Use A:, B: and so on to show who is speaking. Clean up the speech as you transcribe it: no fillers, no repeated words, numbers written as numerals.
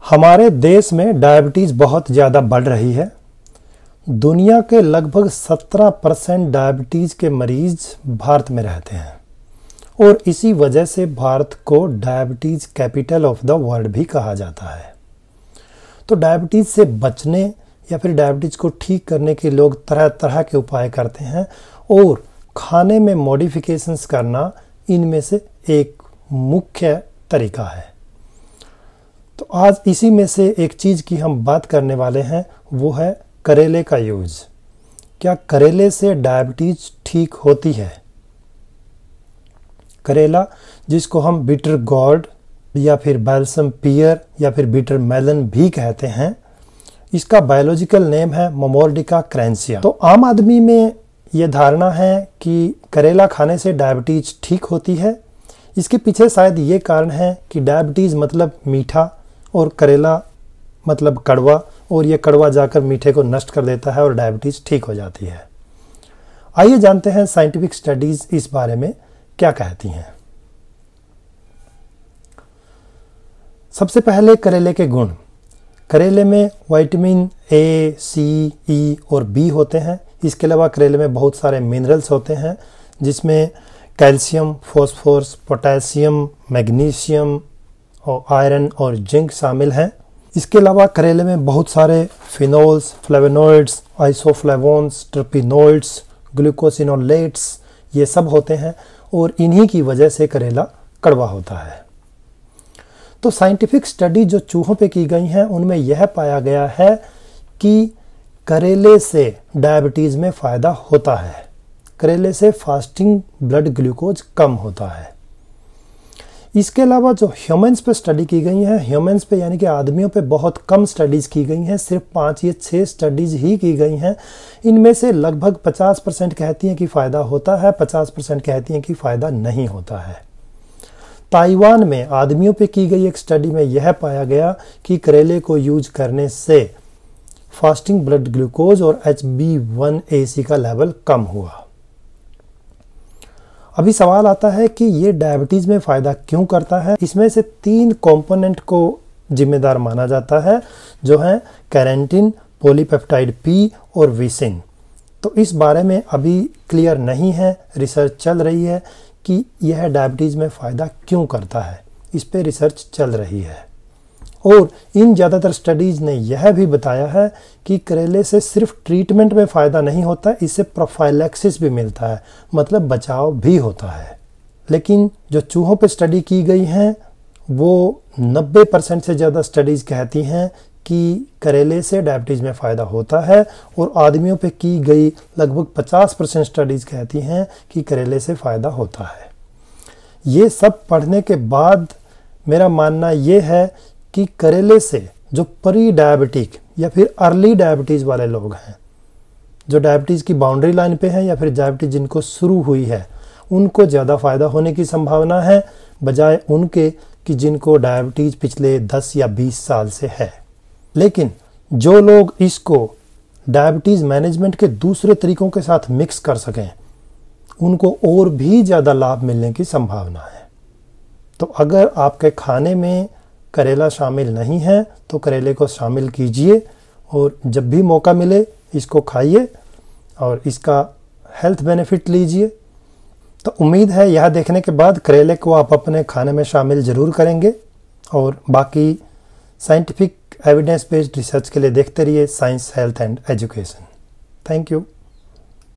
A: हमारे देश में डायबिटीज़ बहुत ज़्यादा बढ़ रही है। दुनिया के लगभग 17% डायबिटीज़ के मरीज भारत में रहते हैं और इसी वजह से भारत को diabetes capital of the world भी कहा जाता है। तो डायबिटीज़ से बचने या फिर डायबिटीज़ को ठीक करने के लोग तरह तरह के उपाय करते हैं और खाने में मॉडिफिकेशंस करना इनमें से एक मुख्य तरीका है। तो आज इसी में से एक चीज़ की हम बात करने वाले हैं, वो है करेले का यूज़। क्या करेले से डायबिटीज़ ठीक होती है? करेला, जिसको हम बिटर गॉर्ड या फिर बैल्सम पियर या फिर बिटर मेलन भी कहते हैं, इसका बायोलॉजिकल नेम है मोमोर्डिका क्रैंसिया। तो आम आदमी में ये धारणा है कि करेला खाने से डायबिटीज़ ठीक होती है। इसके पीछे शायद ये कारण है कि डायबिटीज़ मतलब मीठा और करेला मतलब कड़वा, और ये कड़वा जाकर मीठे को नष्ट कर देता है और डायबिटीज़ ठीक हो जाती है। आइए जानते हैं साइंटिफिक स्टडीज़ इस बारे में क्या कहती हैं। सबसे पहले करेले के गुण। करेले में विटामिन ए, सी, ई और बी होते हैं। इसके अलावा करेले में बहुत सारे मिनरल्स होते हैं, जिसमें कैल्शियम, फॉस्फोरस, पोटेशियम, मैग्नीशियम और आयरन और जिंक शामिल हैं। इसके अलावा करेले में बहुत सारे phenols, flavonoids, isoflavones, terpenoids, glucosinolates ये सब होते हैं और इन्हीं की वजह से करेला कड़वा होता है। तो साइंटिफिक स्टडी जो चूहों पे की गई हैं उनमें यह पाया गया है कि करेले से डायबिटीज़ में फ़ायदा होता है। करेले से फास्टिंग ब्लड ग्लूकोज कम होता है। इसके अलावा जो ह्यूमन्स पे स्टडी की गई है, ह्यूमन्स पे यानी कि आदमियों पे बहुत कम स्टडीज़ की गई हैं, सिर्फ 5 या 6 स्टडीज़ ही की गई हैं। इनमें से लगभग 50% कहती हैं कि फ़ायदा होता है, 50% कहती हैं कि फ़ायदा नहीं होता है। ताइवान में आदमियों पे की गई एक स्टडी में यह पाया गया कि करेले को यूज करने से फास्टिंग ब्लड ग्लूकोज और HbA1c का लेवल कम हुआ। अभी सवाल आता है कि ये डायबिटीज़ में फ़ायदा क्यों करता है। इसमें से 3 कंपोनेंट को जिम्मेदार माना जाता है, जो हैं कैरेंटिन, पॉलीपेप्टाइड पी और विसिन। तो इस बारे में अभी क्लियर नहीं है, रिसर्च चल रही है कि यह डायबिटीज़ में फ़ायदा क्यों करता है। इस पे रिसर्च चल रही है और इन ज़्यादातर स्टडीज़ ने यह भी बताया है कि करेले से सिर्फ ट्रीटमेंट में फ़ायदा नहीं होता, इससे प्रोफाइलैक्सिस भी मिलता है, मतलब बचाव भी होता है। लेकिन जो चूहों पे स्टडी की गई हैं वो 90% से ज़्यादा स्टडीज़ कहती हैं कि करेले से डायबिटीज़ में फ़ायदा होता है और आदमियों पे की गई लगभग 50% स्टडीज़ कहती हैं कि करेले से फ़ायदा होता है। ये सब पढ़ने के बाद मेरा मानना ये है कि करेले से जो प्री डायबिटिक या फिर अर्ली डायबिटीज़ वाले लोग हैं, जो डायबिटीज़ की बाउंड्री लाइन पे हैं या फिर डायबिटीज़ जिनको शुरू हुई है, उनको ज़्यादा फ़ायदा होने की संभावना है, बजाय उनके कि जिनको डायबिटीज़ पिछले 10 या 20 साल से है। लेकिन जो लोग इसको डायबिटीज़ मैनेजमेंट के दूसरे तरीकों के साथ मिक्स कर सकें, उनको और भी ज़्यादा लाभ मिलने की संभावना है। तो अगर आपके खाने में करेला शामिल नहीं है तो करेले को शामिल कीजिए और जब भी मौका मिले इसको खाइए और इसका हेल्थ बेनिफिट लीजिए। तो उम्मीद है यह देखने के बाद करेले को आप अपने खाने में शामिल ज़रूर करेंगे और बाकी साइंटिफिक एविडेंस बेस्ड रिसर्च के लिए देखते रहिए science, health and education. Thank you.